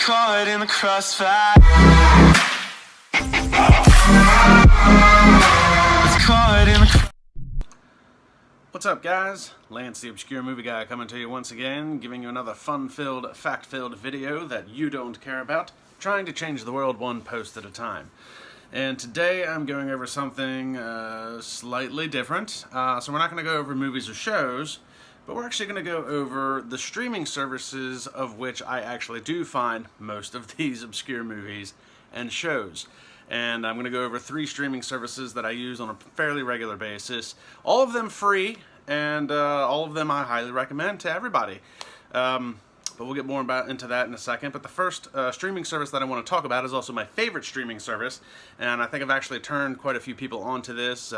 caught in the crossfire. It's caught in the... What's up, guys? Lance, the Obscure Movie Guy, coming to you once again, giving you another fun-filled, fact-filled video that you don't care about, trying to change the world one post at a time. And today I'm going over something slightly different. So we're not going to go over movies or shows, but we're actually going to go over the streaming services of which I actually do find most of these obscure movies and shows. And I'm going to go over 3 streaming services that I use on a fairly regular basis. All of them free, and all of them I highly recommend to everybody. But we'll get more into that in a second. But the first streaming service that I want to talk about is also my favorite streaming service. And I think I've actually turned quite a few people onto this.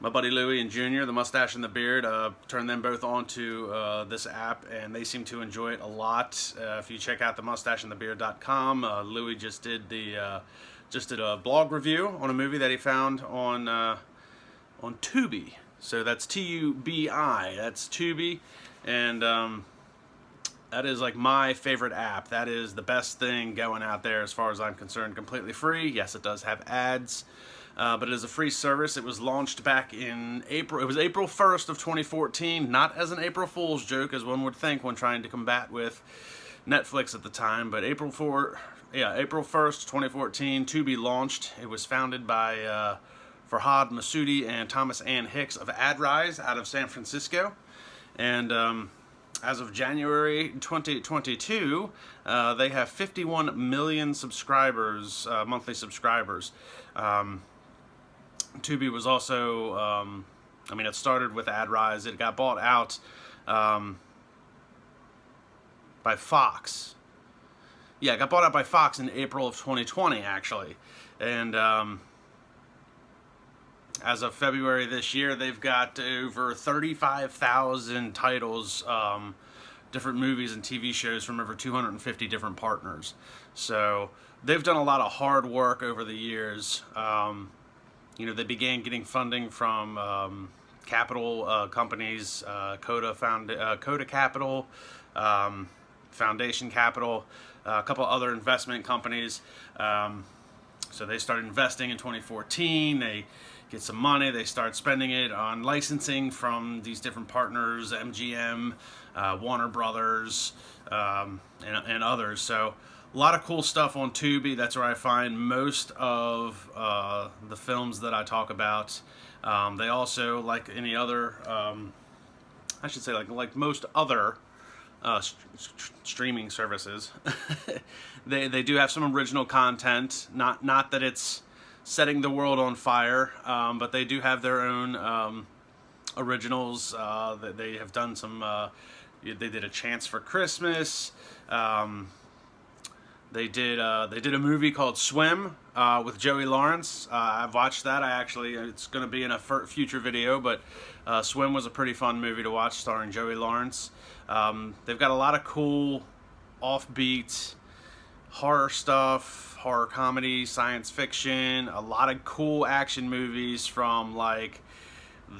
My buddy Louie and Junior, the Mustache and the Beard, turned them both onto this app, and they seem to enjoy it a lot. If you check out the mustacheandthebeard.com, Louie just did a blog review on a movie that he found on Toby. So that's T-U-B-I. That's Toby, and that is like my favorite app. That is the best thing going out there as far as I'm concerned. Completely free. Yes, it does have ads. But it is a free service. It was launched back in April. It was April 1st of 2014, not as an April Fool's joke, as one would think when trying to combat with Netflix at the time. But April 1st, 2014, Tubi launched. It was founded by Farhad Masudi and Thomas Ann Hicks of AdRise out of San Francisco. And as of January 2022, they have 51 million subscribers, monthly subscribers. Tubi was also, it started with AdRise. It got bought out by Fox. Yeah, it got bought out by Fox in April of 2020, actually. And as of February this year, they've got over 35,000 titles, different movies and TV shows from over 250 different partners. So they've done a lot of hard work over the years. They began getting funding from capital companies, Coda Capital, Foundation Capital, a couple other investment companies. So they started investing in 2014. They get some money. They start spending it on licensing from these different partners, MGM, Warner Brothers, and others. So a lot of cool stuff on Tubi. That's where I find most of the films that I talk about. They also, like any other, like most other streaming services, they do have some original content. Not that it's setting the world on fire, but they do have their own originals. That they have done some. They did A Chance for Christmas. They did a movie called Swim with Joey Lawrence. I've watched that. It's going to be in a future video, but Swim was a pretty fun movie to watch, starring Joey Lawrence. They've got a lot of cool, offbeat horror stuff, horror comedy, science fiction, a lot of cool action movies from like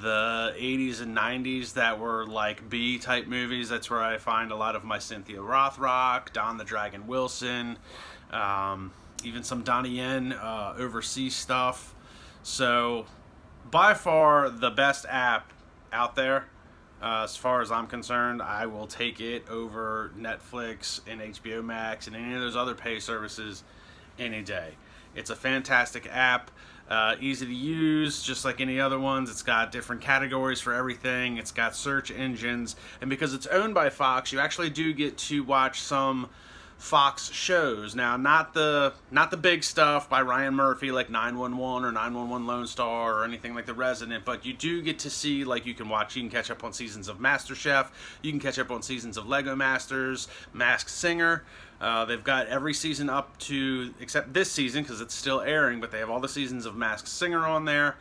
the 80s and 90s that were like B-type movies. That's where I find a lot of my Cynthia Rothrock, Don the Dragon Wilson, even some Donnie Yen overseas stuff. So by far the best app out there. As far as I'm concerned, I will take it over Netflix and HBO Max and any of those other pay services any day. It's a fantastic app. Easy to use, just like any other ones. It's got different categories for everything. It's got search engines, and because it's owned by Fox, you actually do get to watch some Fox shows. Now, not the big stuff by Ryan Murphy like 911 or 911 Lone Star or anything like The Resident, but you do get to see, like, you can catch up on seasons of MasterChef, you can catch up on seasons of Lego Masters, Masked Singer. They've got every season up to, except this season because it's still airing, but they have all the seasons of Masked Singer on there.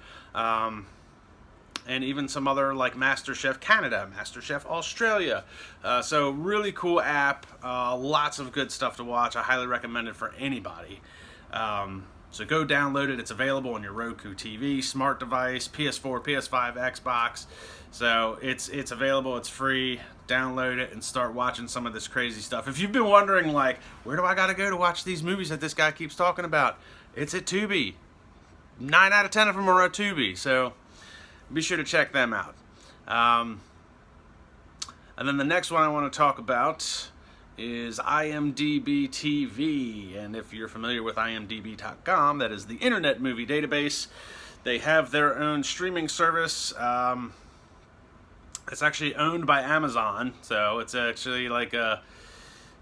And even some other like MasterChef Canada, MasterChef Australia. So really cool app, lots of good stuff to watch. I highly recommend it for anybody. So go download it. It's available on your Roku TV, smart device, PS4, PS5, Xbox. So it's available, it's free. download it, and start watching some of this crazy stuff. If you've been wondering, like, where do I gotta go to watch these movies that this guy keeps talking about? It's at Tubi. 9 out of 10 of them are at Tubi, so be sure to check them out. And then the next one I want to talk about is IMDb TV. And if you're familiar with IMDb.com, that is the Internet Movie Database. They have their own streaming service. It's actually owned by Amazon, so it's actually like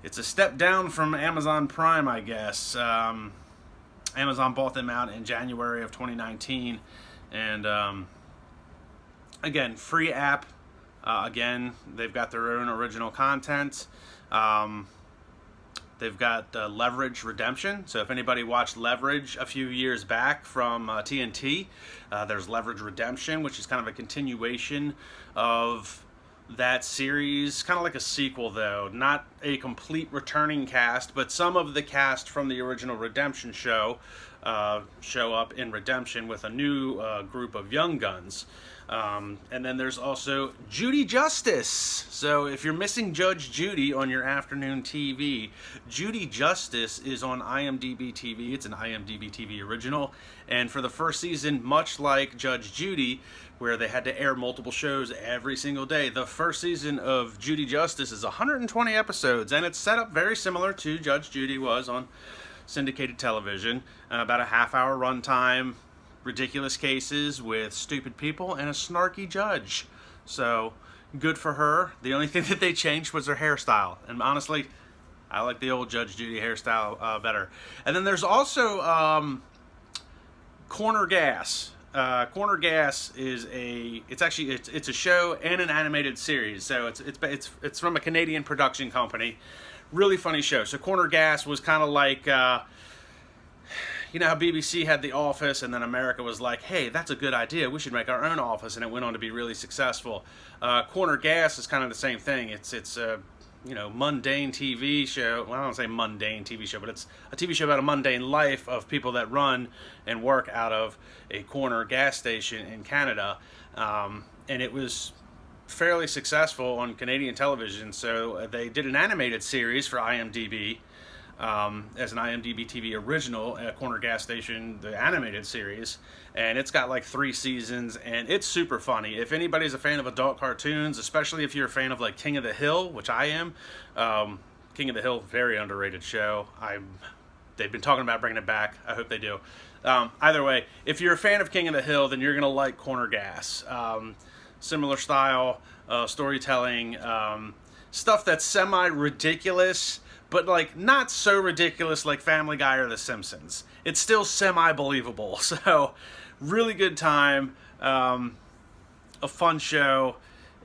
it's a step down from Amazon Prime, I guess. Amazon bought them out in January of 2019, and again, free app. Again, they've got their own original content. They've got Leverage Redemption. So if anybody watched Leverage a few years back from TNT, there's Leverage Redemption, which is kind of a continuation of that series. Kind of like a sequel, though. Not a complete returning cast, but some of the cast from the original Redemption show show up in Redemption with a new group of young guns. And then there's also Judy Justice. So if you're missing Judge Judy on your afternoon TV, Judy Justice is on IMDb TV. It's an IMDb TV original. And for the first season, much like Judge Judy, where they had to air multiple shows every single day, the first season of Judy Justice is 120 episodes. And it's set up very similar to Judge Judy was on syndicated television. About a half-hour runtime. Ridiculous cases with stupid people and a snarky judge. So, good for her. The only thing that they changed was her hairstyle. And honestly, I like the old Judge Judy hairstyle better. And then there's also Corner Gas. Corner Gas is it's a show and an animated series. So it's from a Canadian production company. Really funny show. So Corner Gas was kind of like you know how BBC had The Office, and then America was like, hey, that's a good idea, we should make our own Office, and it went on to be really successful. Corner Gas is kind of the same thing. It's a mundane TV show. Well, I don't say mundane TV show, but it's a TV show about a mundane life of people that run and work out of a corner gas station in Canada. And it was fairly successful on Canadian television, so they did an animated series for IMDb. As an IMDb TV original, Corner Gas Station, the animated series, and it's got like 3 seasons, and it's super funny. If anybody's a fan of adult cartoons, especially if you're a fan of like King of the Hill, which I am, King of the Hill, very underrated show. They've been talking about bringing it back. I hope they do. Either way, if you're a fan of King of the Hill, then you're gonna like Corner Gas. Similar style, storytelling, stuff that's semi-ridiculous, but like not so ridiculous like Family Guy or The Simpsons. It's still semi-believable. So really good time, a fun show.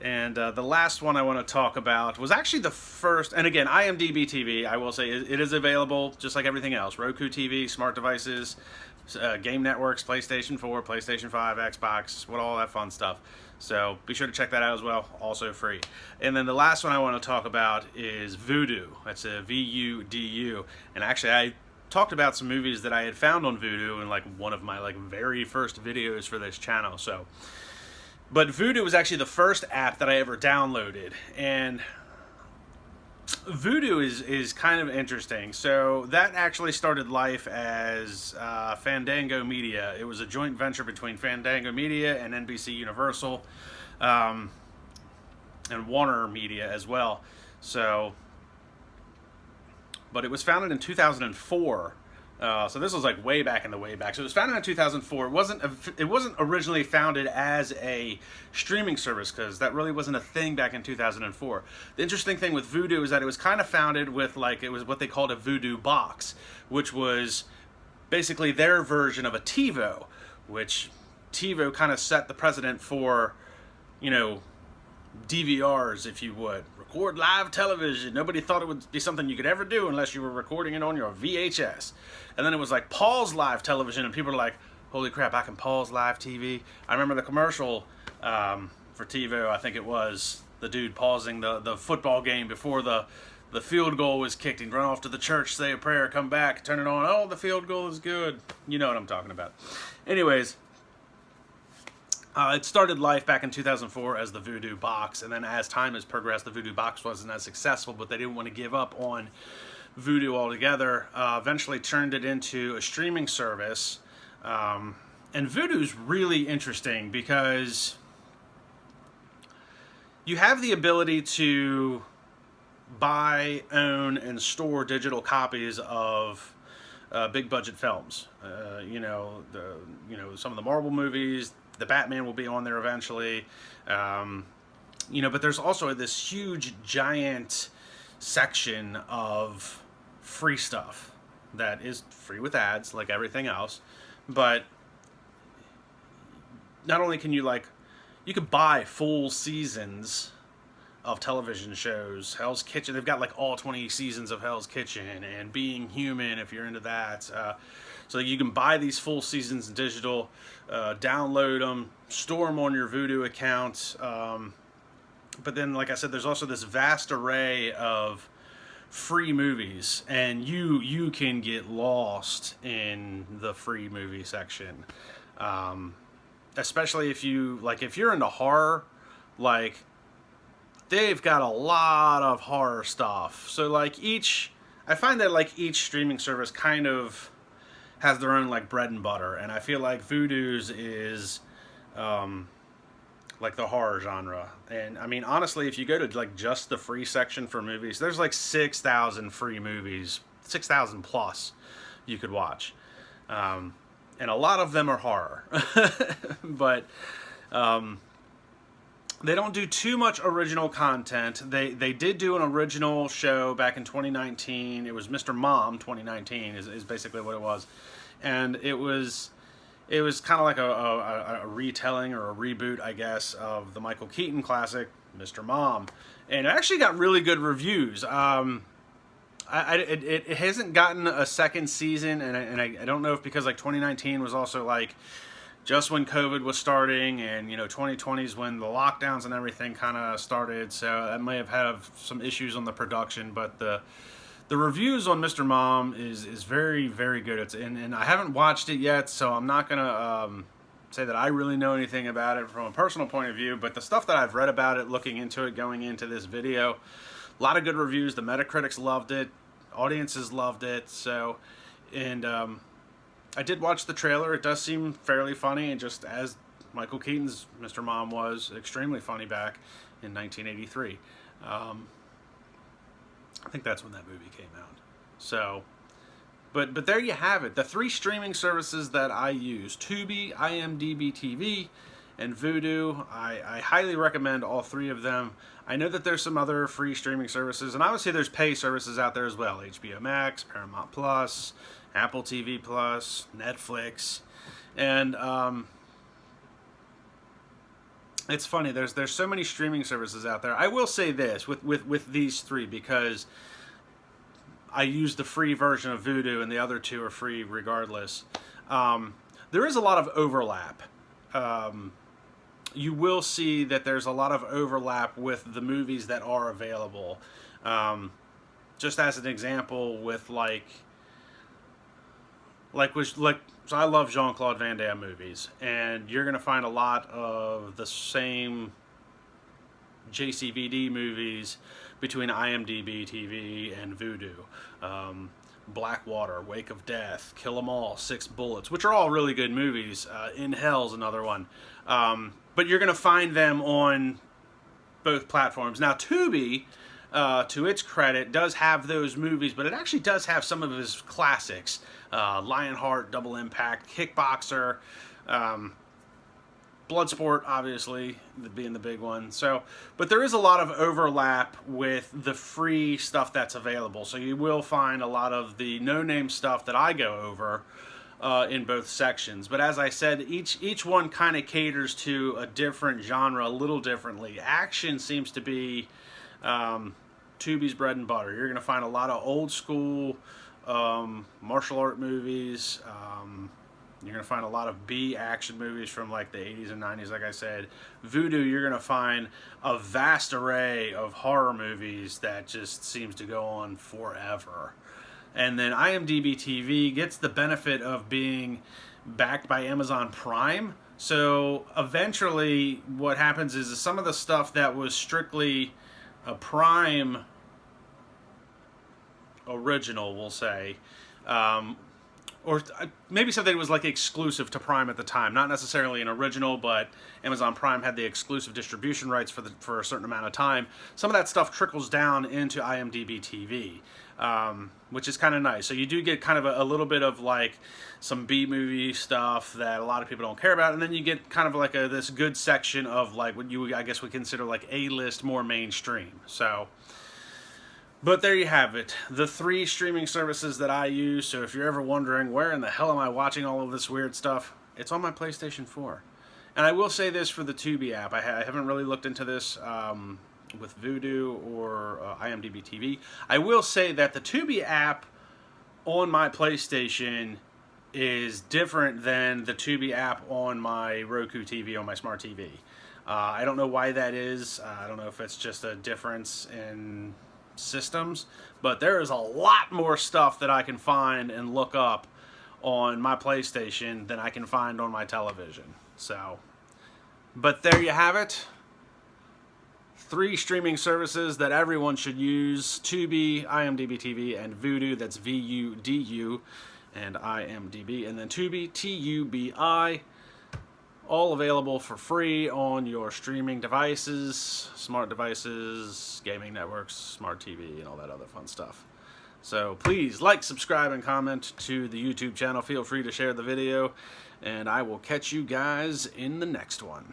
And the last one I want to talk about was actually the first, and again, IMDb TV, I will say, it is available just like everything else. Roku TV, smart devices, game networks, PlayStation 4, PlayStation 5, Xbox, all that fun stuff. So be sure to check that out as well, also free. And then the last one I want to talk about is Vudu. That's a VUDU. And actually I talked about some movies that I had found on Vudu in like one of my like very first videos for this channel. But Vudu was actually the first app that I ever downloaded. And Vudu is kind of interesting. So that actually started life as Fandango Media. It was a joint venture between Fandango Media and NBC Universal, and Warner Media as well. But it was founded in 2004. So this was like way back in the way back. So it was founded in 2004. It wasn't originally founded as a streaming service, because that really wasn't a thing back in 2004. The interesting thing with Vudu is that it was kind of founded with it was what they called a Vudu box, which was basically their version of a TiVo, which TiVo kind of set the precedent for, DVRs, if you would. Record live television. Nobody thought it would be something you could ever do unless you were recording it on your VHS. And then it was like pause live television, and people were like, holy crap, I can pause live TV. I remember the commercial for TiVo, I think it was, the dude pausing the football game before the field goal was kicked. He'd run off to the church, say a prayer, come back, turn it on. Oh, the field goal is good. You know what I'm talking about. Anyways, It started life back in 2004 as the Vudu box, and then as time has progressed, the Vudu box wasn't as successful, but they didn't want to give up on Vudu altogether. Eventually turned it into a streaming service. And Vudu's really interesting because you have the ability to buy, own, and store digital copies of big budget films. Some of the Marvel movies, the Batman will be on there eventually. But there's also this huge, giant section of free stuff that is free with ads, like everything else. But not only can you could buy full seasons of television shows. Hell's Kitchen, they've got like all 20 seasons of Hell's Kitchen, and Being Human if you're into that. So you can buy these full seasons in digital, download them, store them on your Vudu account. But then, like I said, there's also this vast array of free movies, and you can get lost in the free movie section. Especially if you're into horror, they've got a lot of horror stuff. So I find that each streaming service kind of has their own bread and butter, and I feel like Vudu's is the horror genre. And I mean, honestly, if you go to just the free section for movies, there's 6,000 free movies, 6,000 plus you could watch. And a lot of them are horror. But they don't do too much original content. They did do an original show back in 2019. It was Mr. Mom 2019 is basically what it was. And it was kind of like a retelling or a reboot, I guess, of the Michael Keaton classic, Mr. Mom. And it actually got really good reviews. It hasn't gotten a second season, and I don't know if because 2019 was also just when COVID was starting, and 2020 is when the lockdowns and everything kind of started, so that may have had some issues on the production. But the reviews on Mr. Mom is very, very good. And I haven't watched it yet, so I'm not gonna say that I really know anything about it from a personal point of view. But the stuff that I've read about it, looking into it, going into this video, a lot of good reviews. The Metacritics loved it. Audiences loved it. So, and I did watch the trailer. It does seem fairly funny, and just as Michael Keaton's Mr. Mom was extremely funny back in 1983. I think that's when that movie came out. So, but there you have it. The three streaming services that I use: Tubi, IMDb TV, and Vudu. I highly recommend all three of them. I know that there's some other free streaming services, and obviously there's pay services out there as well. HBO Max, Paramount Plus, Apple TV Plus, Netflix. And it's funny, there's so many streaming services out there. I will say this with these three, because I use the free version of Vudu and the other two are free regardless. There is a lot of overlap. You will see that there's a lot of overlap with the movies that are available. Just as an example, with so I love Jean-Claude Van Damme movies, and you're going to find a lot of the same JCVD movies between IMDb TV and Vudu. Blackwater, Wake of Death, Kill 'Em All, Six Bullets, which are all really good movies. In Hell's another one. But you're going to find them on both platforms. Now, Toby, to its credit, does have those movies, but it actually does have some of his classics. Lionheart, Double Impact, Kickboxer, Bloodsport, obviously, being the big one. So, but there is a lot of overlap with the free stuff that's available. So you will find a lot of the no-name stuff that I go over in both sections. But as I said, each one kind of caters to a different genre a little differently. Action seems to be Tubi's bread and butter. You're going to find a lot of old school martial art movies. You're going to find a lot of B action movies from the 80s and 90s, like I said. Vudu, you're going to find a vast array of horror movies that just seems to go on forever. And then IMDb TV gets the benefit of being backed by Amazon Prime, So eventually what happens is some of the stuff that was strictly a Prime original, we'll say, or maybe something that was like exclusive to Prime at the time, not necessarily an original, but Amazon Prime had the exclusive distribution rights for a certain amount of time. Some of that stuff trickles down into IMDb TV, which is kind of nice. So you do get kind of a little bit of like some B-movie stuff that a lot of people don't care about, and then you get kind of like this good section of like what you, I guess, would consider like A-list, more mainstream. So. But there you have it, the 3 streaming services that I use. So if you're ever wondering, where in the hell am I watching all of this weird stuff? It's on my PlayStation 4. And I will say this for the Toby app. I haven't really looked into this with Vudu or IMDb TV. I will say that the Toby app on my PlayStation is different than the Toby app on my Roku TV, on my smart TV. I don't know why that is. I don't know if it's just a difference in systems, but there is a lot more stuff that I can find and look up on my PlayStation than I can find on my television. So, but there you have it. 3 streaming services that everyone should use: Tubi, IMDb TV, and Vudu. That's VUDU, and IMDb, and then Tubi, TUBI. All available for free on your streaming devices, smart devices, gaming networks, smart TV, and all that other fun stuff. So please like, subscribe, and comment to the YouTube channel. Feel free to share the video, and I will catch you guys in the next one.